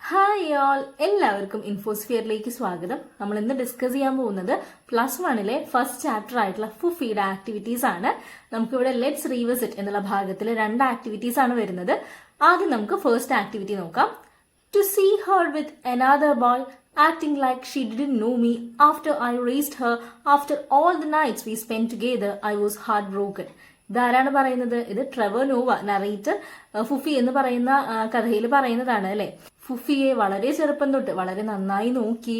Hi all, എല്ലാവർക്കും ഇൻഫോസ്ഫിയറിലേക്ക് സ്വാഗതം. നമ്മൾ ഇന്ന് ഡിസ്കസ് ചെയ്യാൻ പോകുന്നത് +1 ഫസ്റ്റ് ചാപ്റ്റർ ആയിട്ടുള്ള ഫുഫിയുടെ ആക്ടിവിറ്റീസ് ആണ്. നമുക്കിവിടെ ലെറ്റ്സ് റീവിസിറ്റ് എന്നുള്ള ഭാഗത്തിൽ 2 ആക്ടിവിറ്റീസ് ആണ് വരുന്നത്. ആദ്യം നമുക്ക് ഫസ്റ്റ് ആക്ടിവിറ്റി നോക്കാം. To see her with another boy acting like she didn't know me after I raised her after all the nights we spent together, I was heartbroken. ഇതാരാണ് പറയുന്നത്? ഇത് ട്രെവർ നോവ, നറേറ്റർ ഫുഫി എന്ന് പറയുന്ന കഥയിൽ പറയുന്നതാണ് അല്ലെ. ഫുഫിയെ വളരെ ചെറുപ്പം തൊട്ട് വളരെ നന്നായി നോക്കി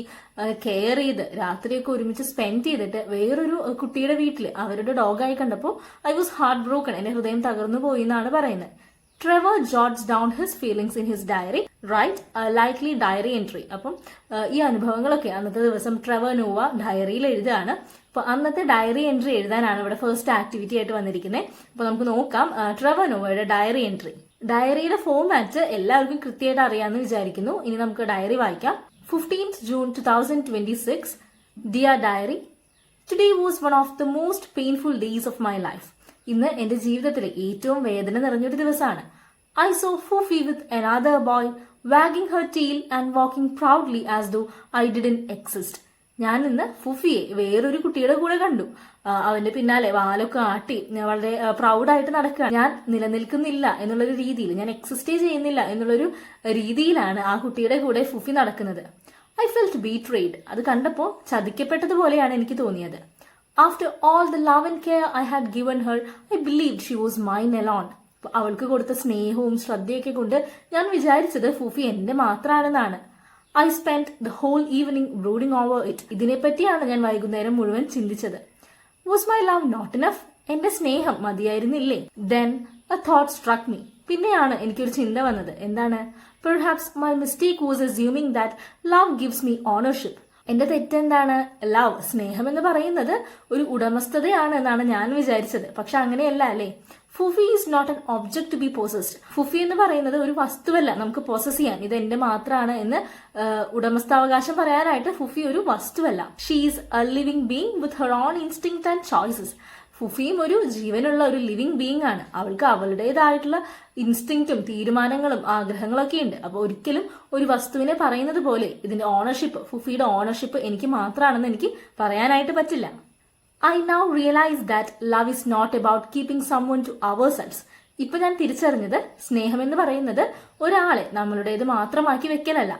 കെയർ ചെയ്ത് രാത്രിയൊക്കെ ഒരുമിച്ച് സ്പെൻഡ് ചെയ്തിട്ട് വേറൊരു കുട്ടിയുടെ വീട്ടിൽ അവരുടെ ഡോഗായി കണ്ടപ്പോൾ ഐ വാസ് ഹാർട്ട് ബ്രോക്കൺ, എന്റെ ഹൃദയം തകർന്നു പോയി എന്നാണ് പറയുന്നത്. Trevor jots down his feelings in his diary. Write a likely diary entry. അപ്പം ഈ അനുഭവങ്ങളൊക്കെ അന്നത്തെ ദിവസം ട്രെവർ നോവ ഡയറിയിൽ എഴുതുകയാണ്. അപ്പൊ അന്നത്തെ ഡയറി എൻട്രി എഴുതാനാണ് ഇവിടെ ഫസ്റ്റ് ആക്ടിവിറ്റി ആയിട്ട് വന്നിരിക്കുന്നത്. അപ്പൊ നമുക്ക് നോക്കാം ട്രെവർ നോവയുടെ ഡയറി എൻട്രി. ഡയറിയുടെ ഫോർമാറ്റ് എല്ലാവർക്കും കൃത്യമായിട്ട് അറിയാമെന്ന് വിചാരിക്കുന്നു. ഇനി നമുക്ക് ഡയറി വായിക്കാം. 15th June 2026. Dear Diary, today was one of the most painful days of my life. ഇന്ന് എന്റെ ജീവിതത്തിലെ ഏറ്റവും വേദന നിറഞ്ഞൊരു ദിവസമാണ്. I saw Fufi with another boy wagging her tail and walking proudly as though I didn't exist. ഞാൻ ഇന്ന് ഫുഫിയെ വേറൊരു കുട്ടിയുടെ കൂടെ കണ്ടു. അവന്റെ പിന്നാലെ വാലൊക്കെ ആട്ടി വളരെ പ്രൗഡായിട്ട് നടക്കുക. ഞാൻ നിലനിൽക്കുന്നില്ല എന്നുള്ളൊരു രീതിയിൽ, ഞാൻ എക്സിസ്റ്റേ ചെയ്യുന്നില്ല എന്നുള്ളൊരു രീതിയിലാണ് ആ കുട്ടിയുടെ കൂടെ ഫുഫി നടക്കുന്നത്. I felt betrayed. അത് കണ്ടപ്പോൾ ചതിക്കപ്പെട്ടതുപോലെയാണ് എനിക്ക് തോന്നിയത്. After all the love and care I had given her, I believed she was mine alone. അവൾക്ക് കൊടുത്ത സ്നേഹവും ശ്രദ്ധയൊക്കെ കൊണ്ട് ഞാൻ വിചാരിച്ചത് ഫുഫി എന്റെ മാത്രമാണെന്നാണ്. I spent the whole evening brooding over it. ഇതിനെപ്പറ്റിയാണ് ഞാൻ വൈകുന്നേരം മുഴുവൻ ചിന്തിച്ചത്. Was my love not enough? എന്റെ സ്നേഹം മതിയായിരുന്നില്ലേ? Then a thought struck me. പിന്നെയാണ് എനിക്കൊരു ചിന്ത വന്നത്. എന്താണ്? Perhaps my mistake was assuming that love gives me ownership. എന്റെ തെറ്റെന്താണ്? ലവ്, സ്നേഹം എന്ന് പറയുന്നത് ഒരു ഉടമസ്ഥതയാണ് എന്നാണ് ഞാൻ വിചാരിച്ചത്. പക്ഷെ അങ്ങനെയല്ല അല്ലേ. Fufi is not an object to be possessed. Fufi എന്ന് പറയുന്നത് ഒരു വസ്തുവല്ല നമുക്ക് പൊസസ് ചെയ്യാൻ. ഇത് എന്റെ മാത്രമാണ് എന്ന് ഉടമസ്ഥാവകാശം പറയാനായിട്ട് ഫുഫി ഒരു വസ്തുവല്ല. She is a living being with her own instinct and choices. ഫുഫിയും ഒരു ജീവനുള്ള ഒരു ലിവിംഗ് ബീയിങ് ആണ്. അവൾക്ക് അവളുടേതായിട്ടുള്ള ഇൻസ്റ്റിങ്ക്റ്റും തീരുമാനങ്ങളും ആഗ്രഹങ്ങളൊക്കെ ഉണ്ട്. അപ്പൊ ഒരിക്കലും ഒരു വസ്തുവിനെ പറയുന്നത് പോലെ ഇതിന്റെ ഓണർഷിപ്പ്, ഫുഫിയുടെ ഓണർഷിപ്പ് എനിക്ക് മാത്രമാണെന്ന് എനിക്ക് പറയാനായിട്ട് പറ്റില്ല. I now realize that love is not about keeping someone to ourselves. ഇപ്പൊ ഞാൻ തിരിച്ചറിഞ്ഞത് സ്നേഹം എന്ന് പറയുന്നത് ഒരാളെ നമ്മളുടേത് മാത്രമാക്കി വെക്കലല്ല.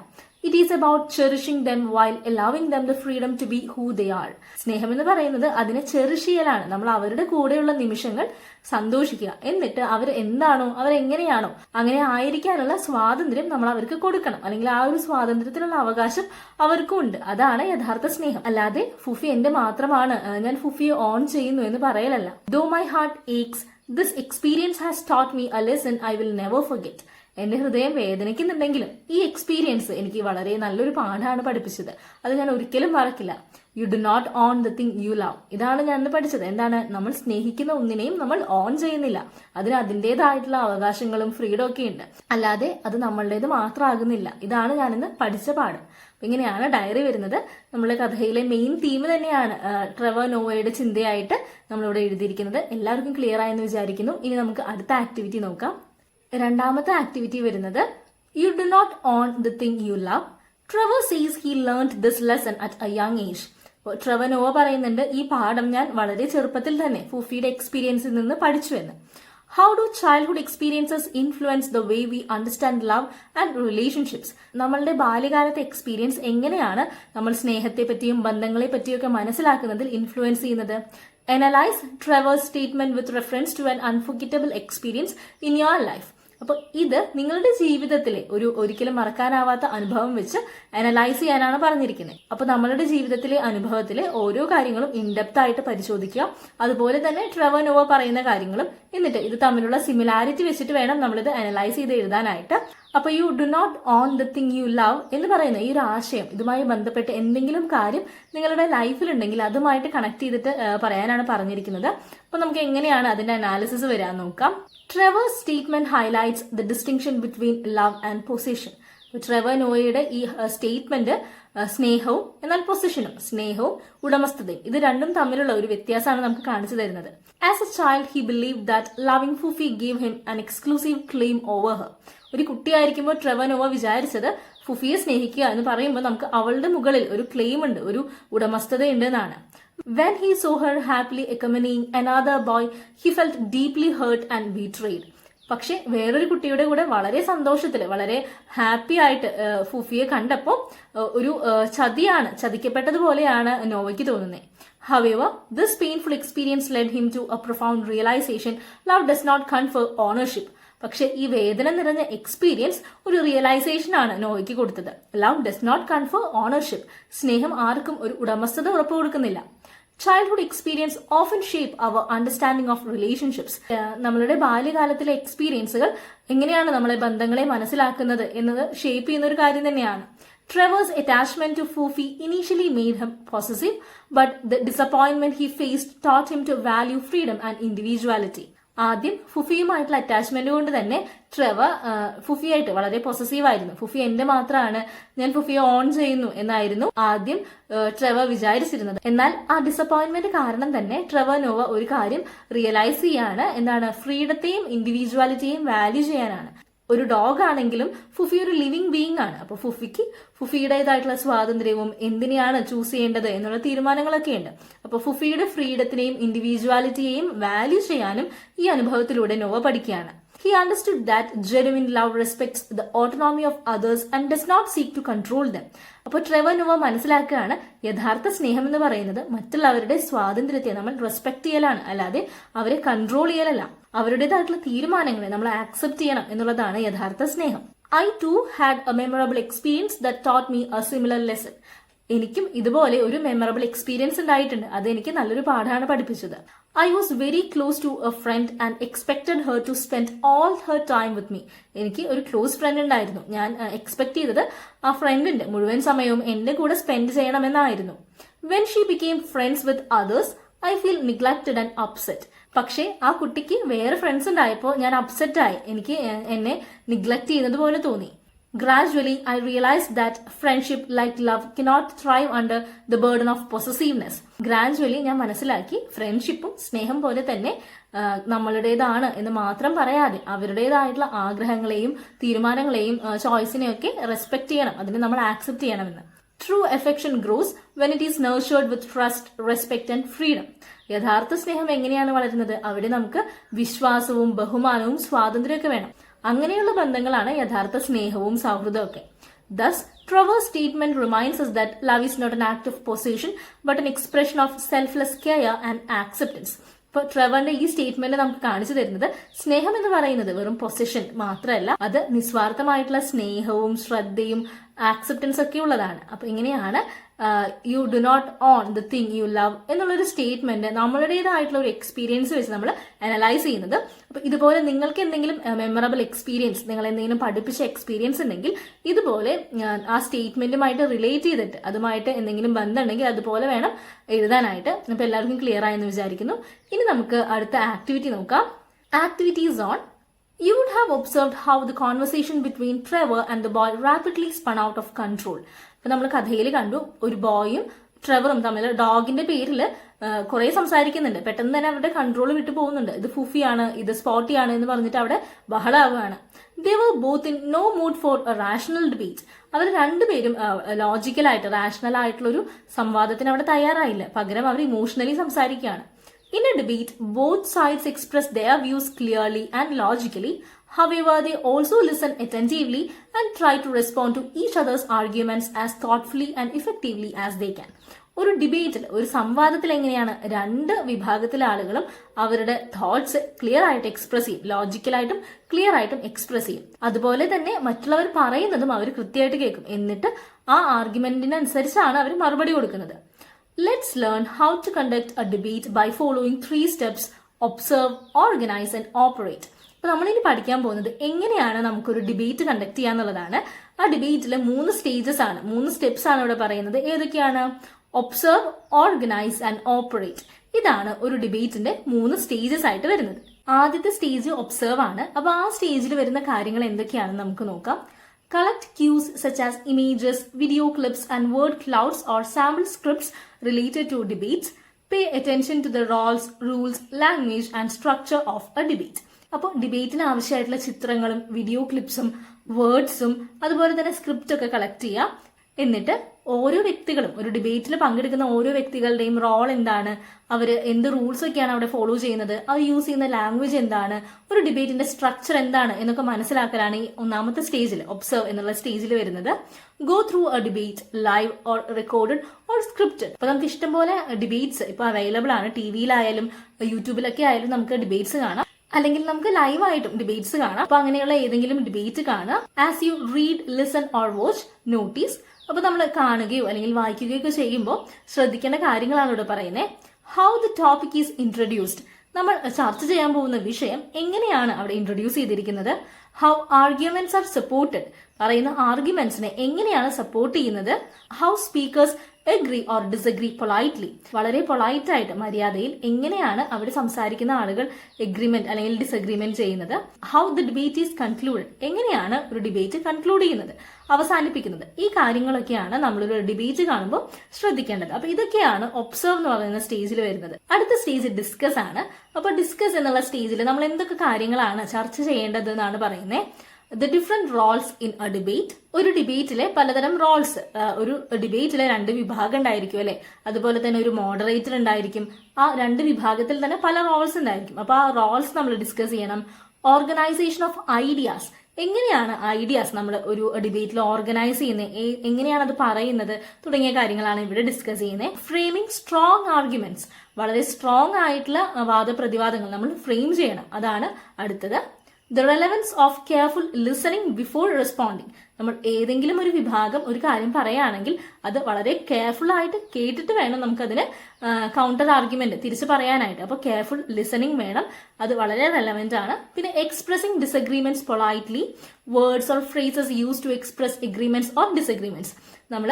It is about cherishing them while allowing them the freedom to be who they are. സ്നേഹം എന്ന് പറയുന്നത് അതിനെ ചെറിഷ് ചെയ്യലാണ്. നമ്മൾ അവരുടെ കൂടെയുള്ള നിമിഷങ്ങൾ സന്തോഷിക്കുക, എന്നിട്ട് അവർ എന്താണോ അവരെങ്ങനെയാണോ അങ്ങനെ ആയിരിക്കാനുള്ള സ്വാതന്ത്ര്യം നമ്മൾ അവർക്ക് കൊടുക്കണം. അല്ലെങ്കിൽ ആ ഒരു സ്വാതന്ത്ര്യത്തിനുള്ള അവകാശം അവർക്കും ഉണ്ട്. അതാണ് യഥാർത്ഥ സ്നേഹം. അല്ലാതെ ഫുഫി എന്റെ മാത്രമാണ്, ഞാൻ ഫുഫിയെ ഓൺ ചെയ്യുന്നു എന്ന് പറയലല്ല. Though my heart aches, this experience has taught me a lesson I will never forget. എന്റെ ഹൃദയം വേദനിക്കുന്നുണ്ടെങ്കിലും ഈ എക്സ്പീരിയൻസ് എനിക്ക് വളരെ നല്ലൊരു പാഠമാണ് പഠിപ്പിച്ചത്. അത് ഞാൻ ഒരിക്കലും മറക്കില്ല. You do not own the thing you love. ഇതാണ് ഞാൻ ഇന്ന് പഠിച്ചത്. എന്താണ്? നമ്മൾ സ്നേഹിക്കുന്ന ഒന്നിനെയും നമ്മൾ ഓൺ ചെയ്യുന്നില്ല. അതിന് അതിൻ്റെതായിട്ടുള്ള അവകാശങ്ങളും ഫ്രീഡം ഒക്കെ ഉണ്ട്. അല്ലാതെ അത് നമ്മളുടേത് മാത്രമാകുന്നില്ല. ഇതാണ് ഞാൻ ഇന്ന് പഠിച്ച പാഠം. ഇങ്ങനെയാണ് ഡയറി വരുന്നത്. നമ്മുടെ കഥയിലെ മെയിൻ തീം തന്നെയാണ് ട്രെവർ നോവയുടെ ചിന്തയായിട്ട് നമ്മളിവിടെ എഴുതിയിരിക്കുന്നത്. എല്ലാവർക്കും ക്ലിയർ ആയെന്ന് വിചാരിക്കുന്നു. ഇനി നമുക്ക് അടുത്ത ആക്ടിവിറ്റി നോക്കാം. രണ്ടാമത്തെ ആക്ടിവിറ്റി വരുന്നത് you do not own the thing you love. Trevor sees he learned this lesson at a young age. Trevor Noah പറയുന്നുണ്ട് ഈ പാഠം ഞാൻ വളരെ ചെറുപ്പത്തിൽ തന്നെ ഫുഫിയുടെ എക്സ്പീരിയൻസിൽ നിന്ന് പഠിച്ചു എന്ന്. How do childhood experiences influence the way we understand love and relationships. നമ്മളുടെ ബാല്യകാലത്തെ എക്സ്പീരിയൻസ് എങ്ങനെയാണ് നമ്മൾ സ്നേഹത്തെ പറ്റിയും ബന്ധങ്ങളെ പറ്റിയൊക്കെ മനസ്സിലാക്കുന്നതിൽ ഇൻഫ്ലുവൻസ് ചെയ്യുന്നത്? Analyze Trevor's statement with reference to an unforgettable experience in your life. അപ്പൊ ഇത് നിങ്ങളുടെ ജീവിതത്തിലെ ഒരിക്കലും മറക്കാനാവാത്ത അനുഭവം വെച്ച് അനലൈസ് ചെയ്യാനാണ് പറഞ്ഞിരിക്കുന്നത്. അപ്പൊ നമ്മളുടെ ജീവിതത്തിലെ അനുഭവത്തിലെ ഓരോ കാര്യങ്ങളും ഇൻഡെപ്ത് ആയിട്ട് പരിശോധിക്കുക. അതുപോലെ തന്നെ ട്രെവർ നോവ പറയുന്ന കാര്യങ്ങളും, എന്നിട്ട് ഇത് തമ്മിലുള്ള സിമിലാരിറ്റി വെച്ചിട്ട് വേണം നമ്മളിത് അനലൈസ് ചെയ്ത് എഴുതാനായിട്ട്. അപ്പൊ you do not own the thing you love എന്ന് പറയുന്ന ഈ ഒരു ആശയം, ഇതുമായി ബന്ധപ്പെട്ട് എന്തെങ്കിലും കാര്യം നിങ്ങളുടെ ലൈഫിലുണ്ടെങ്കിൽ അതുമായിട്ട് കണക്ട് ചെയ്തിട്ട് പറയാനാണ് പറഞ്ഞിരിക്കുന്നത്. അപ്പൊ നമുക്ക് എങ്ങനെയാണ് അതിന്റെ അനാലിസിസ് വരാൻ നോക്കാം. Trevor's statement highlights the distinction between love and possession. Trevor നോവയുടെ ഈ സ്റ്റേറ്റ്മെന്റ് സ്നേഹവും എന്നാൽ പൊസിഷനും, സ്നേഹവും ഉടമസ്ഥതയും, ഇത് രണ്ടും തമ്മിലുള്ള ഒരു വ്യത്യാസമാണ് നമുക്ക് കാണിച്ചു തരുന്നത്. As a child he believed that loving Fufi gave him an exclusive claim over her. ഒരു കുട്ടിയായിരിക്കുമ്പോൾ ട്രെവർ നോവ വിചാരിച്ചത് ഫുഫിയെ സ്നേഹിക്കുക എന്ന് പറയുമ്പോൾ നമുക്ക് അവളുടെ മുകളിൽ ഒരു ക്ലെയിം ഉണ്ട്, ഒരു ഉടമസ്ഥതയുണ്ട് എന്നാണ്. When he saw her happily accompanying another boy, he felt deeply hurt and betrayed. പക്ഷെ വേറൊരു കുട്ടിയുടെ കൂടെ വളരെ സന്തോഷത്തില് വളരെ ഹാപ്പി ആയിട്ട് ഫുഫിയെ കണ്ടപ്പോൾ ഒരു ചതിക്കപ്പെട്ടതുപോലെയാണ് നോവയ്ക്ക് തോന്നുന്നത്. However, this painful experience led him to a profound realization: love does not confer ownership. പക്ഷെ ഈ വേദന നിറഞ്ഞ എക്സ്പീരിയൻസ് ഒരു റിയലൈസേഷൻ ആണ് നോവയ്ക്ക് കൊടുത്തത്. Love does not confer ownership. സ്നേഹം ആർക്കും ഒരു ഉടമസ്ഥത ഉറപ്പു കൊടുക്കുന്നില്ല. Childhood experience often shape our understanding of relationships. നമ്മളുടെ ബാല്യകാലത്തിലെ എക്സ്പീരിയൻസുകൾ എങ്ങനെയാണ് നമ്മളെ ബന്ധങ്ങളെ മനസ്സിലാക്കുന്നത് എന്നത് ഷേപ്പ് ചെയ്യുന്ന ഒരു കാര്യം തന്നെയാണ്. Trevor's attachment to Fufi initially made him possessive, but the disappointment he faced taught him to value freedom and individuality. ആദ്യം ഫുഫിയുമായിട്ടുള്ള അറ്റാച്ച്മെന്റ് കൊണ്ട് തന്നെ ട്രെവർ ഫുഫിയായിട്ട് വളരെ പൊസസീവ് ആയിരുന്നു. ഫുഫി എന്റെ മാത്രമാണ്, ഞാൻ ഫുഫിയെ ഓൺ ചെയ്യുന്നു എന്നായിരുന്നു ആദ്യം ട്രെവർ വിചാരിച്ചിരുന്നത്. എന്നാൽ ആ ഡിസപ്പോയിന്റ്മെന്റ് കാരണം തന്നെ ട്രെവർ നോവ ഒരു കാര്യം റിയലൈസ് ചെയ്യാണ്. എന്താണ്? ഫ്രീഡത്തെയും ഇൻഡിവിജ്വാലിറ്റിയെയും വാല്യൂ ചെയ്യാനാണ്. ഒരു ഡോഗ് ആണെങ്കിലും ഫുഫി ഒരു ലിവിങ് ബീയിങ് ആണ്. അപ്പൊ ഫുഫിക്ക് ഫുഫിയുടേതായിട്ടുള്ള സ്വാതന്ത്ര്യവും എന്തിനെയാണ് ചൂസ് ചെയ്യേണ്ടത് എന്നുള്ള തീരുമാനങ്ങളൊക്കെ ഉണ്ട്. അപ്പൊ ഫുഫിയുടെ ഫ്രീഡത്തിനെയും ഇൻഡിവിജ്വാലിറ്റിയെയും വാല്യൂ ചെയ്യാനും ഈ അനുഭവത്തിലൂടെ നോവ പഠിക്കുകയാണ്. He understood that genuine love respects the autonomy of others and does not seek to control them. അപ്പോൾ ട്രെവർ നോവ മനസ്സിലാക്കുകയാണ്, യഥാർത്ഥ സ്നേഹം എന്ന് പറയുന്നത് മറ്റുള്ളവരുടെ സ്വാതന്ത്ര്യത്തെ നമ്മൾ റെസ്പെക്ട് ചെയ്യലാണ്, അല്ലാതെ അവരെ കൺട്രോൾ ചെയ്യലല്ല. അവരുടേതായിട്ടുള്ള തീരുമാനങ്ങളെ നമ്മൾ ആക്സെപ്റ്റ് ചെയ്യണം എന്നുള്ളതാണ് യഥാർത്ഥ സ്നേഹം. I too had a memorable experience that taught me a similar lesson. എനിക്കും ഇതുപോലെ ഒരു മെമ്മറബിൾ എക്സ്പീരിയൻസ് ഉണ്ടായിട്ടുണ്ട്. അത് എനിക്ക് നല്ലൊരു പാഠമാണ് പഠിപ്പിച്ചത്. I was very close to a friend and expected her to spend all her time with me. എനിക്ക് ഒരു ക്ലോസ് ഫ്രണ്ട് ഉണ്ടായിരുന്നു. ഞാൻ എക്സ്പെക്ട് ചെയ്തത് ആ ഫ്രണ്ടിന്റെ മുഴുവൻ സമയവും എന്റെ കൂടെ spend ചെയ്യണമെന്നായിരുന്നു. When she became friends with others, I feel neglected and upset. പക്ഷേ ആ കുട്ടിക്ക് വേറെ ഫ്രണ്ട്സ് ഉണ്ടായപ്പോൾ ഞാൻ അപ്സെറ്റ് ആയി. എനിക്ക് എന്നെ നിഗ്ലക്ട് ചെയ്യുന്നത് പോലെ തോന്നി. Gradually, I realized that friendship, like love, cannot thrive under the burden of possessiveness. Gradually, ഞാൻ മനസ്സിലാക്കി ഫ്രണ്ട്ഷിപ്പും സ്നേഹം പോലെ തന്നെ നമ്മളുടേതാണ് എന്ന് മാത്രം പറയാതെ അവരുടേതായിട്ടുള്ള ആഗ്രഹങ്ങളെയും തീരുമാനങ്ങളെയും ചോയ്സിനെയൊക്കെ റെസ്പെക്ട് ചെയ്യണം, അതിനെ നമ്മൾ ആക്സെപ്റ്റ് ചെയ്യണമെന്ന്. True affection grows when it is nurtured with trust, respect and freedom. യഥാർത്ഥ സ്നേഹം എങ്ങനെയാണ് വളരുന്നത്? അവിടെ നമുക്ക് വിശ്വാസവും ബഹുമാനവും സ്വാതന്ത്ര്യമൊക്കെ വേണം. അങ്ങനെയുള്ള ബന്ധങ്ങളാണ് യഥാർത്ഥ സ്നേഹവും സൗഹൃദവും ഒക്കെ. Thus, Trevor's statement reminds us that love is not an act of possession, but an expression of selfless care and acceptance. ഇപ്പോൾ ട്രെവറിന്റെ ഈ സ്റ്റേറ്റ്മെന്റ് നമുക്ക് കാണിച്ചു തരുന്നത് സ്നേഹം എന്ന് പറയുന്നത് വെറും പൊസിഷൻ മാത്രമല്ല, അത് നിസ്വാർത്ഥമായിട്ടുള്ള സ്നേഹവും ശ്രദ്ധയും ആക്സെപ്റ്റൻസ് ഒക്കെ ഉള്ളതാണ്. അപ്പൊ ഇങ്ങനെയാണ് you do not own the thing you love എന്നുള്ളൊരു സ്റ്റേറ്റ്മെന്റ് നമ്മളുടേതായിട്ടുള്ള ഒരു എക്സ്പീരിയൻസ് വെച്ച് നമ്മൾ അനലൈസ് ചെയ്യുന്നത്. അപ്പൊ ഇതുപോലെ നിങ്ങൾക്ക് എന്തെങ്കിലും മെമ്മറബിൾ എക്സ്പീരിയൻസ്, നിങ്ങൾ എന്തെങ്കിലും പഠിപ്പിച്ച എക്സ്പീരിയൻസ് ഉണ്ടെങ്കിൽ ഇതുപോലെ ആ സ്റ്റേറ്റ്മെന്റുമായിട്ട് റിലേറ്റ് ചെയ്തിട്ട് അതുമായിട്ട് എന്തെങ്കിലും ബന്ധമുണ്ടെങ്കിൽ അതുപോലെ വേണം എഴുതാനായിട്ട്. അപ്പൊ എല്ലാവർക്കും ക്ലിയർ ആയെന്ന് വിചാരിക്കുന്നു. ഇനി നമുക്ക് അടുത്ത ആക്ടിവിറ്റി നോക്കാം. Activities on. You would have observed how the conversation between Trevor and the boy rapidly spun out of control. ഇപ്പൊ നമ്മൾ കഥയിൽ കണ്ടു, ഒരു ബോയും ട്രെവറും തമ്മിൽ ഡോഗിന്റെ പേരിൽ കുറെ സംസാരിക്കുന്നുണ്ട്. പെട്ടെന്ന് തന്നെ അവരുടെ കൺട്രോൾ വിട്ടു പോകുന്നുണ്ട്. ഇത് ഫുഫിയാണ്, ഇത് സ്പോട്ടിയാണ് എന്ന് പറഞ്ഞിട്ട് അവിടെ ബഹളാവുകയാണ്. They were both in no mood for a rational debate. അവർ രണ്ടുപേരും ലോജിക്കലായിട്ട് റാഷണൽ ആയിട്ടുള്ള ഒരു സംവാദത്തിന് അവിടെ തയ്യാറായില്ല. പകരം അവർ ഇമോഷണലി സംസാരിക്കുകയാണ്. In a debate, both sides express their views clearly and logically. However, they also listen attentively and try to respond to each other's arguments as thoughtfully and effectively as they can. ഒരു ഡിബേറ്റിൽ, ഒരു സംവാദത്തിൽ എങ്ങനെയാണ് രണ്ട് വിഭാഗത്തിലെ ആളുകളും അവരുടെ thoughts clear ആയിട്ട് express ചെയ്യും, ലോജിക്കലായിട്ടും ക്ലിയർ ആയിട്ടും എക്സ്പ്രസ് ചെയ്യും. അതുപോലെ തന്നെ മറ്റുള്ളവർ പറയുന്നതും അവർ കൃത്യമായിട്ട് കേൾക്കും. എന്നിട്ട് ആ ആർഗ്യുമെന്റിനനുസരിച്ചാണ് അവർ മറുപടി കൊടുക്കുന്നത്. Let's learn how to conduct a debate by following 3 steps: observe, organize and operate. അപ്പൊ നമ്മളിനി പഠിക്കാൻ പോകുന്നത് എങ്ങനെയാണ് നമുക്കൊരു ഡിബേറ്റ് കണ്ടക്ട് ചെയ്യാന്നുള്ളതാണ്. ആ ഡിബേറ്റിലെ 3 സ്റ്റേജസ് ആണ്, 3 സ്റ്റെപ്സ് ആണ് ഇവിടെ പറയുന്നത്. ഏതൊക്കെയാണ്? Observe, organise and operate. ഇതാണ് ഒരു ഡിബേറ്റിന്റെ 3 സ്റ്റേജസ് ആയിട്ട് വരുന്നത്. ആദ്യത്തെ സ്റ്റേജ് ഒബ്സർവ് ആണ്. അപ്പൊ ആ സ്റ്റേജിൽ വരുന്ന കാര്യങ്ങൾ എന്തൊക്കെയാണെന്ന് നമുക്ക് നോക്കാം. Collect cues such as images, video clips and word clouds or sample scripts related to debates. Pay attention to the roles, rules, language and structure of a debate. അപ്പോൾ ഡിബേറ്റിന് ആവശ്യമായിട്ടുള്ള ചിത്രങ്ങളും വീഡിയോ ക്ലിപ്സും വേർഡ്സും അതുപോലെ തന്നെ സ്ക്രിപ്റ്റ് ഒക്കെ കളക്ട് ചെയ്യുക. എന്നിട്ട് ഓരോ വ്യക്തികളും ഒരു ഡിബേറ്റിൽ പങ്കെടുക്കുന്ന ഓരോ വ്യക്തികളുടെയും റോൾ എന്താണ്, അവർ എന്ത് റൂൾസ് ഒക്കെയാണ് അവിടെ ഫോളോ ചെയ്യുന്നത്, അവർ യൂസ് ചെയ്യുന്ന ലാംഗ്വേജ് എന്താണ്, ഒരു ഡിബേറ്റിന്റെ സ്ട്രക്ചർ എന്താണ് എന്നൊക്കെ മനസ്സിലാക്കലാണ് ഈ ഒന്നാമത്തെ സ്റ്റേജിൽ, ഒബ്സർവ് എന്നുള്ള സ്റ്റേജിൽ വരുന്നത്. Go through A debate live or recorded or scripted. അപ്പൊ നമുക്ക് ഇഷ്ടംപോലെ ഡിബേറ്റ്സ് ഇപ്പൊ അവൈലബിൾ ആണ്. ടിവിയിലായാലും യൂട്യൂബിലൊക്കെ ആയാലും നമുക്ക് ഡിബേറ്റ്സ് കാണാം, അല്ലെങ്കിൽ നമുക്ക് ലൈവായിട്ടും ഡിബേറ്റ്സ് കാണാം. അപ്പൊ അങ്ങനെയുള്ള ഏതെങ്കിലും ഡിബേറ്റ് കാണുക. As you read, listen or watch, notice. അപ്പൊ നമ്മൾ കാണുകയോ അല്ലെങ്കിൽ വായിക്കുകയോ ഒക്കെ ചെയ്യുമ്പോൾ ശ്രദ്ധിക്കേണ്ട കാര്യങ്ങളാണ് ഇവിടെ പറയുന്നത്. How the topic is introduced. നമ്മൾ ചർച്ച ചെയ്യാൻ പോകുന്ന വിഷയം എങ്ങനെയാണ് അവിടെ ഇൻട്രൊഡ്യൂസ് ചെയ്തിരിക്കുന്നത്. How arguments are supported. പറയുന്ന ആർഗ്യുമെന്റ്സിനെ എങ്ങനെയാണ് സപ്പോർട്ട് ചെയ്യുന്നത്. How speakers agree or disagree politely. വളരെ പൊളൈറ്റ് ആയിട്ട് മര്യാദയിൽ എങ്ങനെയാണ് അവിടെ സംസാരിക്കുന്ന ആളുകൾ എഗ്രിമെന്റ് അല്ലെങ്കിൽ ഡിസഗ്രിമെന്റ് ചെയ്യുന്നത്. How the debate is concluded. എങ്ങനെയാണ് ഒരു ഡിബേറ്റ് കൺക്ലൂഡ് ചെയ്യുന്നത്, അവസാനിപ്പിക്കുന്നത്. ഈ കാര്യങ്ങളൊക്കെയാണ് നമ്മളൊരു ഡിബേറ്റ് കാണുമ്പോൾ ശ്രദ്ധിക്കേണ്ടത്. അപ്പൊ ഇതൊക്കെയാണ് ഒബ്സർവ് എന്ന് പറയുന്ന സ്റ്റേജിൽ വരുന്നത്. അടുത്ത സ്റ്റേജ് ഡിസ്കസ് ആണ്. അപ്പൊ ഡിസ്കസ് എന്നുള്ള സ്റ്റേജിൽ നമ്മൾ എന്തൊക്കെ കാര്യങ്ങളാണ് ചർച്ച ചെയ്യേണ്ടത് എന്നാണ് പറയുന്നത്. The different Rolls in A debate. ഒരു ഡിബേറ്റിലെ പലതരം റോൾസ്. ഒരു ഡിബേറ്റിലെ 2 വിഭാഗം ഉണ്ടായിരിക്കും അല്ലെ. അതുപോലെ തന്നെ ഒരു മോഡറേറ്റർ ഉണ്ടായിരിക്കും. ആ 2 വിഭാഗത്തിൽ തന്നെ പല റോൾസ് ഉണ്ടായിരിക്കും. അപ്പൊ ആ റോൾസ് നമ്മൾ ഡിസ്കസ് ചെയ്യണം. Organisation of ideas. എങ്ങനെയാണ് ഐഡിയാസ് നമ്മൾ ഒരു ഡിബേറ്റിൽ ഓർഗനൈസ് ചെയ്യുന്നത്, എങ്ങനെയാണ് അത് പറയുന്നത് തുടങ്ങിയ കാര്യങ്ങളാണ് ഇവിടെ ഡിസ്കസ് ചെയ്യുന്നത്. Framing strong arguments. വളരെ സ്ട്രോങ് ആയിട്ടുള്ള വാദപ്രതിവാദങ്ങൾ നമ്മൾ ഫ്രെയിം ചെയ്യണം. അതാണ് അടുത്തത്. The relevance of careful listening before responding. നമ്മൾ ഏതെങ്കിലും ഒരു വിഭാഗം ഒരു കാര്യം പറയുകയാണെങ്കിൽ അത് വളരെ കെയർഫുൾ ആയിട്ട് കേട്ടിട്ട് വേണം നമുക്കതിന് കൗണ്ടർ ആർഗ്യുമെന്റ് തിരിച്ചു പറയാനായിട്ട്. അപ്പോൾ കെയർഫുൾ ലിസണിംഗ് വേണം, അത് വളരെ റെലവെന്റ് ആണ്. പിന്നെ expressing disagreements politely. Words or phrases use to express agreements or disagreements. നമ്മൾ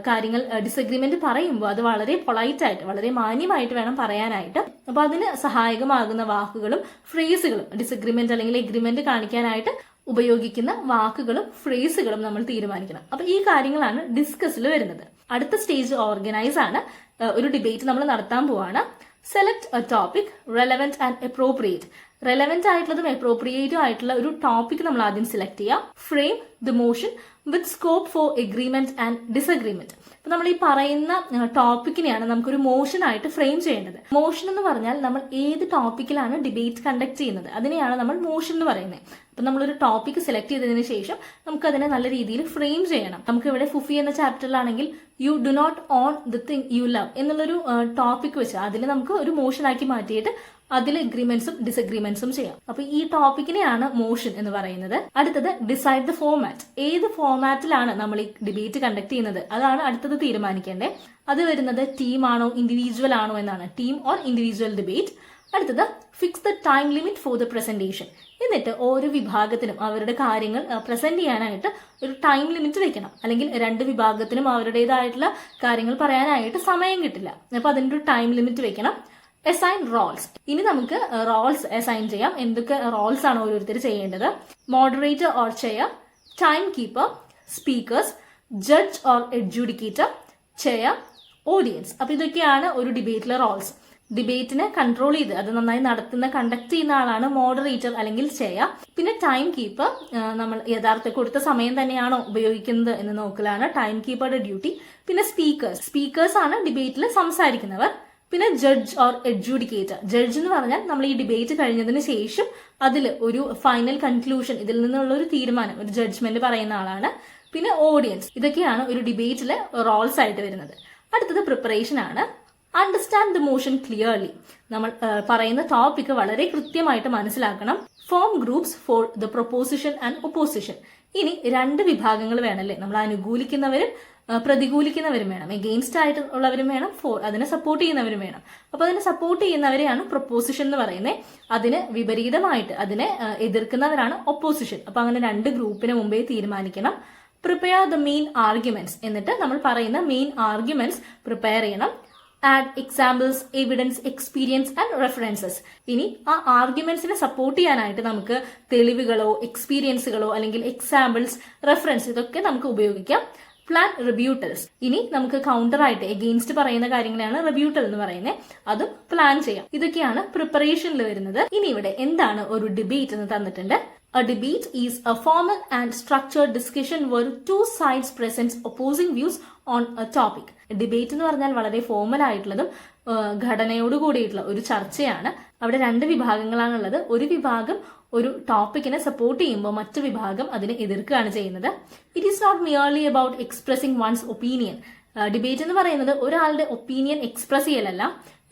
കാര്യങ്ങൾ ഡിസഗ്രിമെന്റ് പറയുമ്പോൾ അത് വളരെ പൊളൈറ്റ് ആയിട്ട് വളരെ മാന്യമായിട്ട് വേണം പറയാനായിട്ട്. അപ്പൊ അതിന് സഹായകമാകുന്ന വാക്കുകളും ഫ്രേസുകളും ഡിസഗ്രിമെന്റ് അല്ലെങ്കിൽ എഗ്രിമെന്റ് കാണിക്കാനായിട്ട് ഉപയോഗിക്കുന്ന വാക്കുകളും ഫ്രേസുകളും നമ്മൾ തീരുമാനിക്കണം. അപ്പൊ ഈ കാര്യങ്ങളാണ് ഡിസ്കസിൽ വരുന്നത്. അടുത്ത സ്റ്റേജ് ഓർഗനൈസ് ആണ്. ഒരു ഡിബേറ്റ് നമ്മൾ നടത്താൻ പോവാണ്. Select A topic relevant and appropriate. Relevant ആയിട്ടുള്ളതും അപ്രോപ്രിയേറ്റും ആയിട്ടുള്ള ഒരു ടോപ്പിക് നമ്മൾ ആദ്യം സെലക്ട് ചെയ്യാം. Frame the motion with scope for agreement and disagreement. അപ്പൊ നമ്മൾ ഈ പറയുന്ന ടോപ്പിക്കിനെയാണ് നമുക്കൊരു മോഷൻ ആയിട്ട് ഫ്രെയിം ചെയ്യേണ്ടത്. മോഷൻ എന്ന് പറഞ്ഞാൽ നമ്മൾ ഏത് ടോപ്പിക്കിലാണ് ഡിബേറ്റ് കണ്ടക്ട് ചെയ്യുന്നത് അതിനെയാണ് നമ്മൾ മോഷൻ എന്ന് പറയുന്നത്. അപ്പൊ നമ്മളൊരു ടോപ്പിക് സെലക്ട് ചെയ്തതിന് ശേഷം നമുക്ക് അതിനെ നല്ല രീതിയിൽ ഫ്രെയിം ചെയ്യണം. നമുക്ക് ഇവിടെ ഫുഫി എന്ന ചാപ്റ്ററിലാണെങ്കിൽ you do not own the thing you love എന്നുള്ളൊരു ടോപ്പിക് വെച്ച് അതിൽ നമുക്ക് ഒരു മോഷൻ ആക്കി മാറ്റിയിട്ട് അതിൽ എഗ്രിമെന്റ്സും ഡിസഗ്രിമെന്റ്സും ചെയ്യാം. അപ്പൊ ഈ ടോപ്പിക്കിനെയാണ് മോഷൻ എന്ന് പറയുന്നത്. അടുത്തത് ഡിസൈഡ് ദ ഫോർമാറ്റ്. ഏത് ഫോർമാറ്റിലാണ് നമ്മൾ ഈ ഡിബേറ്റ് കണ്ടക്ട് ചെയ്യുന്നത് അതാണ് അടുത്തത് തീരുമാനിക്കേണ്ടത്. അത് വരുന്നത് ടീം ആണോ ഇൻഡിവിജ്വൽ ആണോ എന്നാണ്. Team or individual debate. അടുത്തത് fix the time limit for the presentation. എന്നിട്ട് ഓരോ വിഭാഗത്തിനും അവരുടെ കാര്യങ്ങൾ പ്രസന്റ് ചെയ്യാനായിട്ട് ഒരു ടൈം ലിമിറ്റ് വെക്കണം. അല്ലെങ്കിൽ 2 വിഭാഗത്തിനും അവരുടേതായിട്ടുള്ള കാര്യങ്ങൾ പറയാനായിട്ട് സമയം കിട്ടില്ല. അപ്പൊ അതിൻ്റെ ഒരു ടൈം ലിമിറ്റ് വെക്കണം. Assign roles. ഇനി നമുക്ക് റോൾസ് അസൈൻ ചെയ്യാം. എന്തൊക്കെ റോൾസ് ആണ് ഓരോരുത്തർ ചെയ്യേണ്ടത്. Moderator or chair, time keeper, speakers, judge or adjudicator, chair, audience. അപ്പൊ ഇതൊക്കെയാണ് ഒരു ഡിബേറ്റിലെ റോൾസ്. ഡിബേറ്റിനെ കൺട്രോൾ ചെയ്ത് അത് നന്നായി നടത്തുന്ന കണ്ടക്ട് ചെയ്യുന്ന ആളാണ് മോഡറേറ്റർ അല്ലെങ്കിൽ ചെയർ. പിന്നെ ടൈം കീപ്പർ, നമ്മൾ യഥാർത്ഥ കൊടുത്ത സമയം തന്നെയാണോ ഉപയോഗിക്കുന്നത് എന്ന് നോക്കലാണ് ടൈം കീപ്പറുടെ ഡ്യൂട്ടി. പിന്നെ സ്പീക്കേഴ്സ് ആണ് ഡിബേറ്റിൽ സംസാരിക്കുന്നവർ. പിന്നെ ജഡ്ജ് ഓർ എഡ്ജുഡിക്കേറ്റർ. ജഡ്ജ് എന്ന് പറഞ്ഞാൽ നമ്മൾ ഈ ഡിബേറ്റ് കഴിഞ്ഞതിന് ശേഷം അതിൽ ഒരു ഫൈനൽ കൺക്ലൂഷൻ, ഇതിൽ നിന്നുള്ള ഒരു തീരുമാനം, ഒരു ജഡ്ജ്മെന്റ് പറയുന്ന ആളാണ്. പിന്നെ ഓഡിയൻസ്. ഇതൊക്കെയാണ് ഒരു ഡിബേറ്റിലെ റോൾസ് ആയിട്ട് വരുന്നത്. അടുത്തത് പ്രിപ്പറേഷൻ ആണ്. Understand the motion clearly. നമ്മൾ പറയുന്ന ടോപ്പിക് വളരെ കൃത്യമായിട്ട് മനസ്സിലാക്കണം. Form groups for the proposition and opposition. ഇനി 2 വിഭാഗങ്ങൾ വേണമല്ലേ. നമ്മൾ അനുകൂലിക്കുന്നവരും പ്രതികൂലിക്കുന്നവരും വേണം. എഗെയിൻസ്റ്റ് ആയിട്ട് ഉള്ളവരും വേണം, ഫോർ അതിനെ സപ്പോർട്ട് ചെയ്യുന്നവരും വേണം. അപ്പൊ അതിനെ സപ്പോർട്ട് ചെയ്യുന്നവരെയാണ് പ്രൊപ്പോസിഷൻ എന്ന് പറയുന്നത്. അതിന് വിപരീതമായിട്ട് അതിനെ എതിർക്കുന്നവരാണ് ഒപ്പോസിഷൻ. അപ്പൊ അങ്ങനെ 2 ഗ്രൂപ്പിന് മുമ്പേ തീരുമാനിക്കണം. Prepare the main arguments. എന്നിട്ട് നമ്മൾ പറയുന്ന മെയിൻ ആർഗ്യുമെന്റ്സ് പ്രിപ്പയർ ചെയ്യണം. Add examples, evidence, experience and references. ഇനി ആ ആർഗ്യുമെന്റ്സിനെ സപ്പോർട്ട് ചെയ്യാനായിട്ട് നമുക്ക് തെളിവുകളോ എക്സ്പീരിയൻസുകളോ അല്ലെങ്കിൽ എക്സാമ്പിൾസ്, റെഫറൻസ് ഇതൊക്കെ നമുക്ക് ഉപയോഗിക്കാം. പ്ലാൻ റിബ്യൂട്ടൽസ്. ഇനി നമുക്ക് കൗണ്ടർ ആയിട്ട് എഗെയിൻസ്റ്റ് പറയുന്ന കാര്യങ്ങളാണ് റിബ്യൂട്ടൽ എന്ന് പറയുന്നത്. അതും പ്ലാൻ ചെയ്യാം. ഇതൊക്കെയാണ് പ്രിപ്പറേഷനിൽ വരുന്നത്. ഇനി ഇവിടെ എന്താണ് ഒരു ഡിബേറ്റ് എന്ന് തന്നിട്ടുണ്ട്. A debate is a formal and structured discussion where two sides present opposing views on a topic. Debate എന്ന് പറഞ്ഞാൽ വളരെ ഫോർമൽ ആയിട്ടുള്ളതും ഘടനയോട് കൂടിയിട്ടുള്ള ഒരു ചർച്ചയാണ്. അവിടെ രണ്ട് വിഭാഗങ്ങളാണുള്ളത്. ഒരു വിഭാഗം ഒരു ടോപ്പിക്കിനെ സപ്പോർട്ട് ചെയ്യുമ്പോൾ മറ്റു വിഭാഗം അതിനെ എതിർക്കുകയാണ് ചെയ്യുന്നത്. It is not merely about expressing one's opinion. Debate എന്ന് പറയുന്നത് ഒരാളുടെ ഒപ്പീനിയൻ എക്സ്പ്രസ് ചെയ്യലല്ല.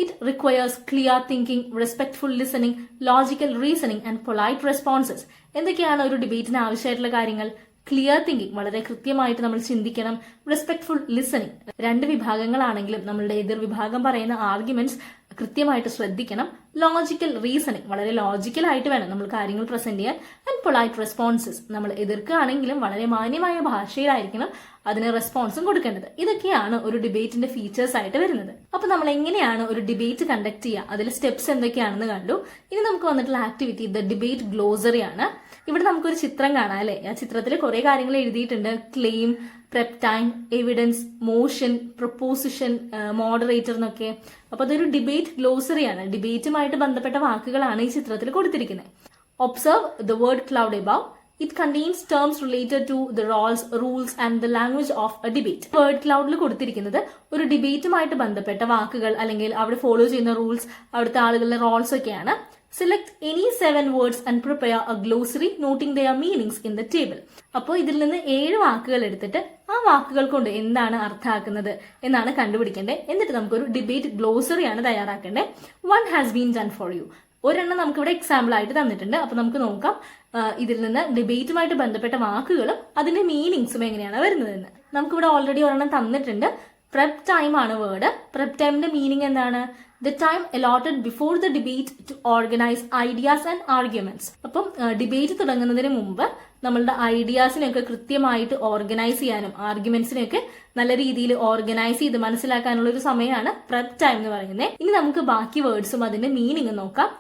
It requires clear thinking, respectful listening, logical reasoning and polite responses. എന്തൊക്കെയാണ് ഒരു ഡിബേറ്റിന് ആവശ്യമായിട്ടുള്ള കാര്യങ്ങൾ? ക്ലിയർ തിങ്കിങ്, വളരെ കൃത്യമായിട്ട് നമ്മൾ ചിന്തിക്കണം. റെസ്പെക്ട്ഫുൾ ലിസണിങ്, രണ്ട് വിഭാഗങ്ങളാണെങ്കിലും നമ്മളുടെ എതിർ വിഭാഗം പറയുന്ന ആർഗ്യുമെന്റ്സ് കൃത്യമായിട്ട് ശ്രദ്ധിക്കണം. ലോജിക്കൽ റീസണിങ്, വളരെ ലോജിക്കലായിട്ട് വേണം നമ്മൾ കാര്യങ്ങൾ പ്രസന്റ് ചെയ്യാൻ. ആൻഡ് പൊളൈറ്റ് റെസ്പോൺസസ്, നമ്മൾ എതിർക്കുകയാണെങ്കിലും വളരെ മാന്യമായ ഭാഷയിലായിരിക്കണം അതിന് റെസ്പോൺസും കൊടുക്കേണ്ടത്. ഇതൊക്കെയാണ് ഒരു ഡിബേറ്റിന്റെ ഫീച്ചേഴ്സ് ആയിട്ട് വരുന്നത്. അപ്പൊ നമ്മൾ എങ്ങനെയാണ് ഒരു ഡിബേറ്റ് കണ്ടക്ട് ചെയ്യുക, അതിൽ സ്റ്റെപ്സ് എന്തൊക്കെയാണെന്ന് കണ്ടു. ഇനി നമുക്ക് വന്നിട്ടുള്ള ആക്ടിവിറ്റി ദ ഡിബേറ്റ് ഗ്ലോസറി ആണ്. ഇവിടെ നമുക്കൊരു ചിത്രം കാണാം അല്ലെ. ആ ചിത്രത്തിൽ കുറെ കാര്യങ്ങൾ എഴുതിയിട്ടുണ്ട്. Claim, prep time, evidence, motion, proposition, moderator എന്നൊക്കെ. അപ്പൊ അതൊരു ഡിബേറ്റ് ഗ്ലോസറി ആണ്. ഡിബേറ്റുമായിട്ട് ബന്ധപ്പെട്ട വാക്കുകളാണ് ഈ ചിത്രത്തിൽ കൊടുത്തിരിക്കുന്നത്. Observe the word cloud above. It contains terms related to the roles, rules and the language of a debate. Word ക്ലൗഡിൽ കൊടുത്തിരിക്കുന്നത് ഒരു ഡിബേറ്റുമായിട്ട് ബന്ധപ്പെട്ട വാക്കുകൾ അല്ലെങ്കിൽ അവിടെ ഫോളോ ചെയ്യുന്ന റൂൾസ്, അവിടുത്തെ ആളുകളുടെ റോൾസ് ഒക്കെയാണ്. Select any 7 words and prepare a glossary noting their meanings in the table. അപ്പോൾ ഇതിൽ നിന്ന് 7 വാക്കുകൾ എടുത്തിട്ട് ആ വാക്കുകൾ കൊണ്ട് എന്താണ് അർത്ഥമാക്കുന്നത് എന്നാണ് കണ്ടുപിടിക്കേണ്ടത്. എന്നിട്ട് നമുക്കൊരു ഡിബേറ്റ് ഗ്ലോസറി ആണ് തയ്യാറാക്കേണ്ടത്. One has been done for you. ഒരെണ്ണം നമുക്കിവിടെ എക്സാമ്പിൾ ആയിട്ട് തന്നിട്ടുണ്ട്. അപ്പൊ നമുക്ക് നോക്കാം ഇതിൽ നിന്ന് ഡിബേറ്റുമായിട്ട് ബന്ധപ്പെട്ട വാക്കുകളും അതിന്റെ മീനിങ്സും എങ്ങനെയാണ് വരുന്നതെന്ന്. നമുക്കിവിടെ ഓൾറെഡി ഒരെണ്ണം തന്നിട്ടുണ്ട്. പ്രെപ് ടൈം ആണ് വേർഡ്. പ്രെപ് ടൈമിന്റെ മീനിങ് എന്താണ്? The time allotted before the debate to organize ideas and arguments. അപ്പം ഡിബേറ്റ് തുടങ്ങുന്നതിന് മുമ്പ് നമ്മളുടെ ഐഡിയാസിനെയൊക്കെ കൃത്യമായിട്ട് ഓർഗനൈസ് ചെയ്യാനും ആർഗ്യുമെന്റ്സിനെയൊക്കെ നല്ല രീതിയിൽ ഓർഗനൈസ് ചെയ്ത് മനസ്സിലാക്കാനുള്ള ഒരു സമയമാണ് പ്രെപ് ടൈം എന്ന് പറയുന്നത്. ഇനി നമുക്ക് ബാക്കി വേർഡ്സും അതിന്റെ മീനിങ് നോക്കാം.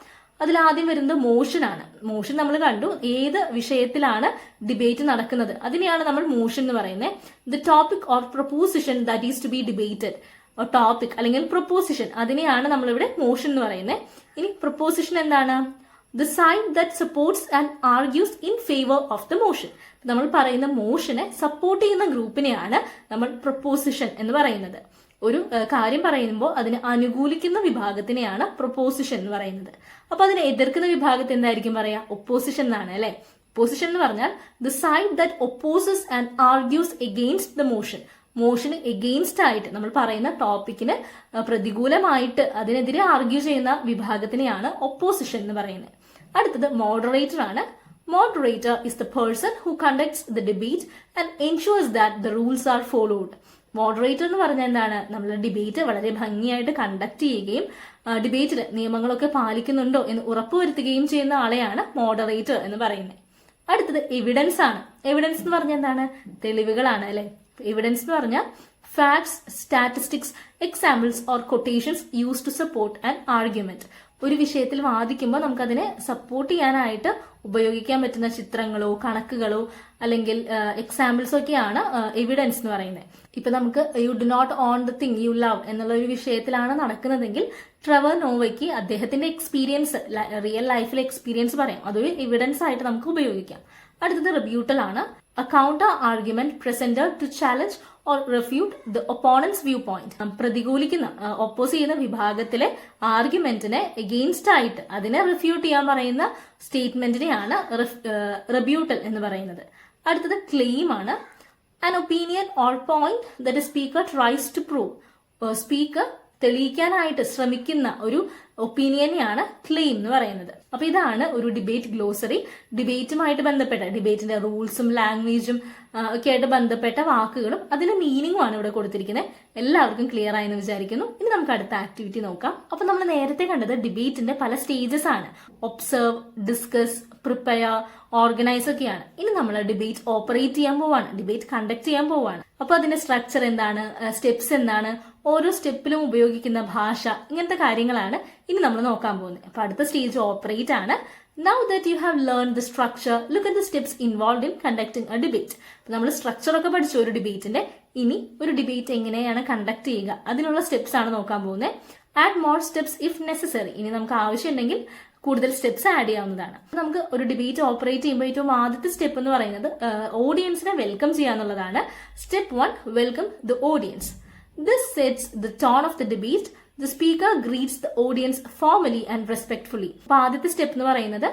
അതിൽ ആദ്യം വരുന്നത് മോഷൻ ആണ്. മോഷൻ നമ്മൾ കണ്ടു, ഏത് വിഷയത്തിലാണ് ഡിബേറ്റ് നടക്കുന്നത് അതിനെയാണ് നമ്മൾ മോഷൻ എന്ന് പറയുന്നത്. The topic or proposition that is to be debated. Topic അല്ലെങ്കിൽ പ്രൊപ്പോസിഷൻ, അതിനെയാണ് നമ്മളിവിടെ മോഷൻ എന്ന് പറയുന്നത്. ഇനി പ്രൊപ്പോസിഷൻ എന്താണ്? The side that supports and argues in favour of the motion. നമ്മൾ പറയുന്ന മോഷനെ സപ്പോർട്ട് ചെയ്യുന്ന ഗ്രൂപ്പിനെയാണ് നമ്മൾ പ്രൊപ്പോസിഷൻ എന്ന് പറയുന്നത്. ഒരു കാര്യം പറയുമ്പോൾ അതിനെ അനുകൂലിക്കുന്ന വിഭാഗത്തിനെയാണ് പ്രൊപ്പോസിഷൻ എന്ന് പറയുന്നത്. അപ്പൊ അതിനെ എതിർക്കുന്ന വിഭാഗത്തെ എന്തായിരിക്കും പറയാ? ഒപ്പോസിഷൻ എന്നാണ് അല്ലെ. ഒപ്പോസിഷൻ എന്ന് പറഞ്ഞാൽ the side that opposes and argues against the motion. മോഷന് എഗെയിൻസ്റ്റ് ആയിട്ട് നമ്മൾ പറയുന്ന ടോപ്പിക്കിന് പ്രതികൂലമായിട്ട് അതിനെതിരെ ആർഗ്യൂ ചെയ്യുന്ന വിഭാഗത്തിനെയാണ് ഒപ്പോസിഷൻ എന്ന് പറയുന്നത്. അടുത്തത് മോഡറേറ്റർ ആണ്. Moderator is the person who conducts the debate and ensures that the rules are followed. Moderator എന്ന് പറഞ്ഞാൽ എന്താണ്? നമ്മൾ ഡിബേറ്റ് വളരെ ഭംഗിയായിട്ട് കണ്ടക്ട് ചെയ്യുകയും ഡിബേറ്റിൽ നിയമങ്ങളൊക്കെ പാലിക്കുന്നുണ്ടോ എന്ന് ഉറപ്പുവരുത്തുകയും ചെയ്യുന്ന ആളെയാണ് മോഡറേറ്റർ എന്ന് പറയുന്നത്. അടുത്തത് എവിഡൻസ് ആണ്. എവിഡൻസ് എന്ന് പറഞ്ഞാൽ എന്താണ്? തെളിവുകളാണ് അല്ലെ. എവിഡൻസ് എന്ന് പറഞ്ഞാൽ facts, statistics, examples or quotations use to support an argument. ഒരു വിഷയത്തിൽ വാദിക്കുമ്പോൾ നമുക്കതിനെ സപ്പോർട്ട് ചെയ്യാനായിട്ട് ഉപയോഗിക്കാൻ പറ്റുന്ന ചിത്രങ്ങളോ കണക്കുകളോ അല്ലെങ്കിൽ എക്സാമ്പിൾസ് ഒക്കെയാണ് എവിഡൻസ് എന്ന് പറയുന്നത്. ഇപ്പൊ നമുക്ക് you do not own the thing you love എന്നുള്ള ഒരു വിഷയത്തിലാണ് നടക്കുന്നതെങ്കിൽ ട്രെവർ നോവയ്ക്ക് അദ്ദേഹത്തിന്റെ എക്സ്പീരിയൻസ്, റിയൽ ലൈഫിലെ എക്സ്പീരിയൻസ് പറയാം. അതൊരു എവിഡൻസ് ആയിട്ട് നമുക്ക് ഉപയോഗിക്കാം. അടുത്തത് റിബ്യൂട്ടൽ ആണ്. A counter argument presented to challenge or refute the opponent's viewpoint. പ്രതികൂലിക്കുന്ന, ഒപ്പോസ് ചെയ്യുന്ന വിഭാഗത്തിലെ ആർഗ്യുമെന്റിനെ എഗെയിൻസ്റ്റ് ആയിട്ട് അതിനെ റിഫ്യൂട്ട് ചെയ്യാൻ പറയുന്ന സ്റ്റേറ്റ്മെന്റിനെയാണ് റിബ്യൂട്ടൽ എന്ന് പറയുന്നത്. അടുത്തത് ക്ലെയിം ആണ്. An opinion or point that a speaker tries to prove. Speaker തെളിയിക്കാനായിട്ട് ശ്രമിക്കുന്ന ഒരു ഒപ്പീനിയനെയാണ് ക്ലെയിം എന്ന് പറയുന്നത്. അപ്പൊ ഇതാണ് ഒരു ഡിബേറ്റ് ഗ്ലോസറി. ഡിബേറ്റുമായിട്ട് ബന്ധപ്പെട്ട ഡിബേറ്റിന്റെ റൂൾസും ലാംഗ്വേജും ഒക്കെ ആയിട്ട് ബന്ധപ്പെട്ട വാക്കുകളും അതിന്റെ മീനിങ്ങും ആണ് ഇവിടെ കൊടുത്തിരിക്കുന്നത്. എല്ലാവർക്കും ക്ലിയർ ആയെന്ന് വിചാരിക്കുന്നു. ഇനി നമുക്ക് അടുത്ത ആക്ടിവിറ്റി നോക്കാം. അപ്പൊ നമ്മൾ നേരത്തെ കണ്ടത് ഡിബേറ്റിന്റെ പല സ്റ്റേജസ് ആണ്. ഒബ്സർവ്, ഡിസ്കസ്, പ്രിപ്പയർ, ഓർഗനൈസ് ഒക്കെയാണ്. ഇനി നമ്മൾ ഡിബേറ്റ് ഓപ്പറേറ്റ് ചെയ്യാൻ പോവാണ്, ഡിബേറ്റ് കണ്ടക്ട് ചെയ്യാൻ പോവാണ്. അപ്പൊ അതിന്റെ സ്ട്രക്ചർ എന്താണ്, സ്റ്റെപ്സ് എന്താണ്, ഓരോ സ്റ്റെപ്പിലും ഉപയോഗിക്കുന്ന ഭാഷ, ഇങ്ങനത്തെ കാര്യങ്ങളാണ് ഇനി നമ്മൾ നോക്കാൻ പോകുന്നത്. അപ്പൊ അടുത്ത സ്റ്റേജ് ഓപ്പറേറ്റ് ആണ്. Now that you have learned the structure, look at the steps involved in conducting a debate. നമ്മൾ സ്ട്രക്ചർ ഒക്കെ പഠിച്ചു ഒരു ഡിബേറ്റിന്റെ. ഇനി ഒരു ഡിബേറ്റ് എങ്ങനെയാണ് കണ്ടക്ട് ചെയ്യുക അതിനുള്ള സ്റ്റെപ്സ് ആണ് നോക്കാൻ പോകുന്നത്. Add more steps if necessary. ഇനി നമുക്ക് ആവശ്യമുണ്ടെങ്കിൽ കൂടുതൽ സ്റ്റെപ്സ് ആഡ് ചെയ്യാവുന്നതാണ്. നമുക്ക് ഒരു ഡിബേറ്റ് ഓപ്പറേറ്റ് ചെയ്യുമ്പോൾ ഏറ്റവും ആദ്യത്തെ സ്റ്റെപ്പ് എന്ന് പറയുന്നത് ഓഡിയൻസിനെ വെൽക്കം ചെയ്യാന്നുള്ളതാണ്. Step 1, welcome the audience. This sets the tone of the debate. The speaker greets the audience formally and respectfully. അപ്പൊ ആദ്യത്തെ സ്റ്റെപ്പ് എന്ന് പറയുന്നത്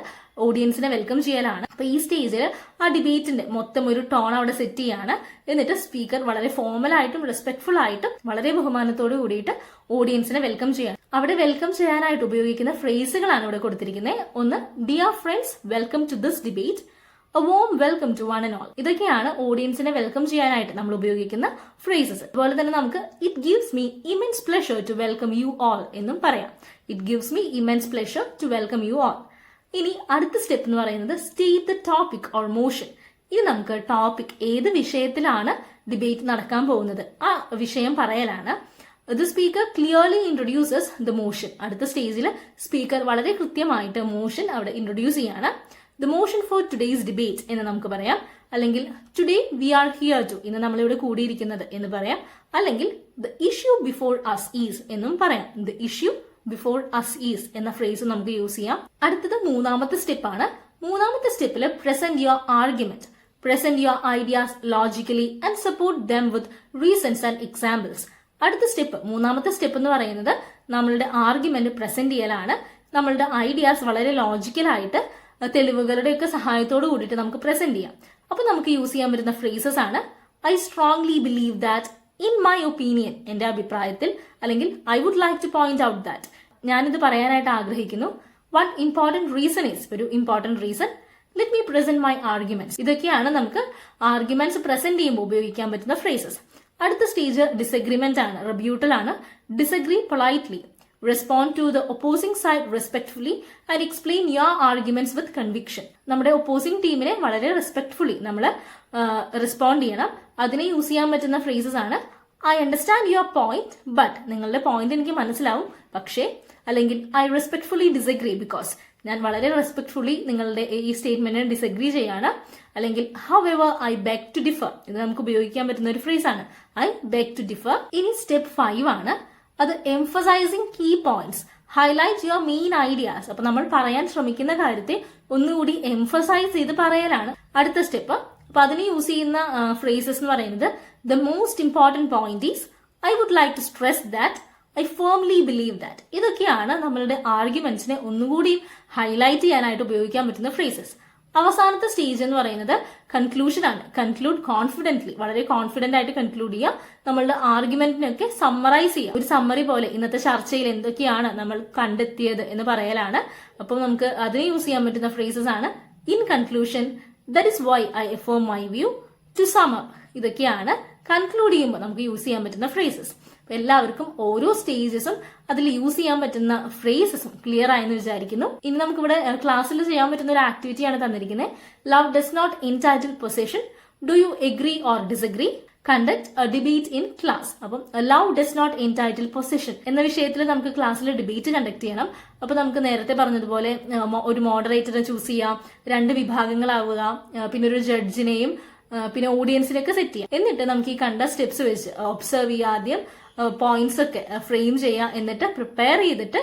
ഓഡിയൻസിനെ വെൽക്കം ചെയ്യലാണ്. അപ്പൊ ഈ സ്റ്റേജിൽ ആ ഡിബേറ്റിന്റെ മൊത്തം ഒരു ടോൺ അവിടെ സെറ്റ് ചെയ്യാണ്. എന്നിട്ട് സ്പീക്കർ വളരെ ഫോർമൽ ആയിട്ടും റെസ്പെക്ട്ഫുൾ ആയിട്ടും വളരെ ബഹുമാനത്തോട് കൂടിയിട്ട് ഓഡിയൻസിനെ വെൽക്കം ചെയ്യാണ്. അവിടെ വെൽക്കം ചെയ്യാനായിട്ട് ഉപയോഗിക്കുന്ന ഫ്രേസുകളാണ് ഇവിടെ കൊടുത്തിരിക്കുന്നത്. ഒന്ന്, dear friends, welcome to this debate. A warm welcome to one and all. ഇതൊക്കെയാണ് ഓഡിയൻസിനെ വെൽക്കം ചെയ്യാനായിട്ട് നമ്മൾ ഉപയോഗിക്കുന്ന ഫ്രേസസ്. അതുപോലെ തന്നെ നമുക്ക് it gives me immense pleasure to welcome you all എന്നും പറയാം. It gives me immense pleasure to welcome you all. ഇനി അടുത്ത സ്റ്റെപ്പ് എന്ന് പറയുന്നത് state the topic or motion. ഇനി നമുക്ക് ടോപ്പിക്, ഏത് വിഷയത്തിലാണ് ഡിബേറ്റ് നടക്കാൻ പോകുന്നത് ആ വിഷയം പറയലാണ്. The speaker clearly introduces the motion. അടുത്ത സ്റ്റേജിൽ സ്പീക്കർ വളരെ കൃത്യമായിട്ട് മോഷൻ അവിടെ ഇൻട്രൊഡ്യൂസ് ചെയ്യാണ്. The motion for today's debate എന്ന് നമുക്ക് പറയാം. അല്ലെങ്കിൽ today we are here to, ഇന്ന് നമ്മളിവിടെ കൂടിയിരിക്കുന്നത് എന്ന് പറയാം. അല്ലെങ്കിൽ the issue before us is എന്നും പറയാം. The issue before us is എന്ന ഫ്രേസ് നമുക്ക് യൂസ് ചെയ്യാം. അടുത്തത് മൂന്നാമത്തെ സ്റ്റെപ്പാണ്. മൂന്നാമത്തെ സ്റ്റെപ്പിൽ present your argument. Present your ideas logically and support them with reasons and examples. അടുത്ത സ്റ്റെപ്പ്, മൂന്നാമത്തെ സ്റ്റെപ്പ് എന്ന് പറയുന്നത് നമ്മളുടെ ആർഗ്യുമെന്റ് പ്രസന്റ് ചെയ്യലാണ്. നമ്മളുടെ ഐഡിയാസ് വളരെ ലോജിക്കലായിട്ട് തെളിവുകളുടെയൊക്കെ സഹായത്തോട് കൂടിയിട്ട് നമുക്ക് പ്രസന്റ് ചെയ്യാം. അപ്പൊ നമുക്ക് യൂസ് ചെയ്യാൻ പറ്റുന്ന ഫ്രേസസ് ആണ് I strongly believe that, in my opinion, എന്റെ അഭിപ്രായത്തിൽ, അല്ലെങ്കിൽ I would like to point out that, ഞാനിത് പറയാനായിട്ട് ആഗ്രഹിക്കുന്നു. വൺ ഇമ്പോർട്ടന്റ് റീസൺ ഈസ്, ഒരു important reason, let me present my arguments. ഇതൊക്കെയാണ് നമുക്ക് ആർഗ്യുമെന്റ്സ് പ്രസന്റ് ചെയ്യുമ്പോൾ ഉപയോഗിക്കാൻ പറ്റുന്ന ഫ്രേസസ്. അടുത്ത സ്റ്റേജ് ഡിസഗ്രിമെന്റ് ആണ്, റിബ്യൂട്ടൽ ആണ്. Disagree politely, respond to the opposing side respectfully and explain your arguments with conviction. നമ്മുടെ ഒപ്പോസിംഗ് ടീമിനെ വളരെ റെസ്പെക്ട്ഫുള്ളി നമ്മൾ റെസ്പോണ്ട് ചെയ്യണം. അതിനെ യൂസ് ചെയ്യാൻ പറ്റുന്ന ഫ്രേസസ് ആണ് I understand your point but, നിങ്ങളുടെ പോയിന്റ് എനിക്ക് മനസ്സിലാവും പക്ഷേ, അല്ലെങ്കിൽ ഐ റെസ്പെക്ട്ഫുള്ളി ഡിസഗ്രി ബിക്കോസ്, ഞാൻ വളരെ റെസ്പെക്ട്ഫുള്ളി നിങ്ങളുടെ ഈ സ്റ്റേറ്റ്മെന്റിനെ ഡിസഗ്രി ചെയ്യാണ്. അല്ലെങ്കിൽ however I beg to differ, ഇത് നമുക്ക് ഉപയോഗിക്കാൻ പറ്റുന്ന ഒരു ഫ്രേസ് ആണ് ഐ beg to differ. ഇനി സ്റ്റെപ്പ് 5 ആണ്. അത് emphasizing key points, highlight your main ideas. അപ്പൊ നമ്മൾ പറയാൻ ശ്രമിക്കുന്ന കാര്യത്തെ ഒന്നുകൂടി എംഫസൈസ് ചെയ്ത് പറയലാണ് അടുത്ത സ്റ്റെപ്പ്. അപ്പൊ അതിന് യൂസ് ചെയ്യുന്ന ഫ്രേസസ് എന്ന് പറയുന്നത് the most important point is I would like to stress that, I firmly believe that. ഇതൊക്കെയാണ് നമ്മളുടെ ആർഗ്യുമെന്റ്സിനെ ഒന്നുകൂടി ഹൈലൈറ്റ് ചെയ്യാനായിട്ട് ഉപയോഗിക്കാൻ പറ്റുന്ന ഫ്രേസസ്. അവസാനത്തെ സ്റ്റേജ് എന്ന് പറയുന്നത് കൺക്ലൂഷൻ ആണ്. കൺക്ലൂഡ് കോൺഫിഡന്റ്ലി, വളരെ കോൺഫിഡന്റ് ആയിട്ട് കൺക്ലൂഡ് ചെയ്യുക. നമ്മളുടെ ആർഗ്യുമെന്റിനൊക്കെ സമ്മറൈസ് ചെയ്യുക. ഒരു സമ്മറി പോലെ ഇന്നത്തെ ചർച്ചയിൽ എന്തൊക്കെയാണ് നമ്മൾ കണ്ടെത്തിയത് എന്ന് പറയലാണ്. അപ്പം നമുക്ക് അതിന് യൂസ് ചെയ്യാൻ പറ്റുന്ന ഫ്രേസസ് ആണ് in conclusion, that is why I affirm my view, to sum up. ഇതൊക്കെയാണ് കൺക്ലൂഡ് ചെയ്യുമ്പോൾ നമുക്ക് യൂസ് ചെയ്യാൻ പറ്റുന്ന ഫ്രേസസ്. എല്ലാവർക്കും ഓരോ സ്റ്റേജസും അതിൽ യൂസ് ചെയ്യാൻ പറ്റുന്ന ഫ്രേസസും ക്ലിയർ ആയെന്ന് വിചാരിക്കുന്നു. ഇനി നമുക്കിവിടെ ക്ലാസ്സിൽ ചെയ്യാൻ പറ്റുന്ന ഒരു ആക്ടിവിറ്റിയാണ് തന്നിരിക്കുന്നത്. Love does not entitle position, do you agree or disagree, conduct a debate in class. അപ്പം love does not entitle position എന്ന വിഷയത്തിൽ നമുക്ക് ക്ലാസ്സിൽ ഡിബേറ്റ് കണ്ടക്ട് ചെയ്യണം. അപ്പൊ നമുക്ക് നേരത്തെ പറഞ്ഞതുപോലെ ഒരു മോഡറേറ്ററെ ചൂസ് ചെയ്യാം, 2 വിഭാഗങ്ങളാവുക, പിന്നെ ഒരു ജഡ്ജിനെയും പിന്നെ ഓഡിയൻസിനെയൊക്കെ സെറ്റ് ചെയ്യാം. എന്നിട്ട് നമുക്ക് ഈ കണ്ട സ്റ്റെപ്സ് വെച്ച് ഒബ്സർവ് ചെയ്യുക, ആദ്യം പോയിന്റ്സ് ഒക്കെ ഫ്രെയിം ചെയ്യുക, എന്നിട്ട് പ്രിപ്പയർ ചെയ്തിട്ട്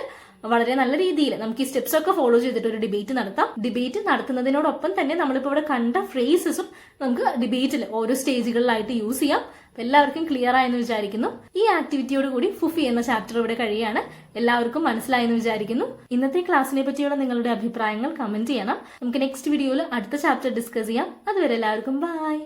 വളരെ നല്ല രീതിയിൽ നമുക്ക് ഈ സ്റ്റെപ്സ് ഒക്കെ ഫോളോ ചെയ്തിട്ട് ഒരു ഡിബേറ്റ് നടത്താം. ഡിബേറ്റ് നടത്തുന്നതിനോടൊപ്പം തന്നെ നമ്മളിപ്പോൾ ഇവിടെ കണ്ട ഫ്രേസസും നമുക്ക് ഡിബേറ്റിൽ ഓരോ സ്റ്റേജുകളിലായിട്ട് യൂസ് ചെയ്യാം. എല്ലാവർക്കും ക്ലിയർ ആയെന്ന് വിചാരിക്കുന്നു. ഈ ആക്ടിവിറ്റിയോട് കൂടി ഫുഫി എന്ന ചാപ്റ്റർ ഇവിടെ കഴിയാണ്. എല്ലാവർക്കും മനസ്സിലായെന്ന് വിചാരിക്കുന്നു. ഇന്നത്തെ ക്ലാസ്സിനെ പറ്റിയുള്ള നിങ്ങളുടെ അഭിപ്രായങ്ങൾ കമന്റ് ചെയ്യണം. നമുക്ക് നെക്സ്റ്റ് വീഡിയോയിൽ അടുത്ത ചാപ്റ്റർ ഡിസ്കസ് ചെയ്യാം. അതുവരെ എല്ലാവർക്കും ബൈ.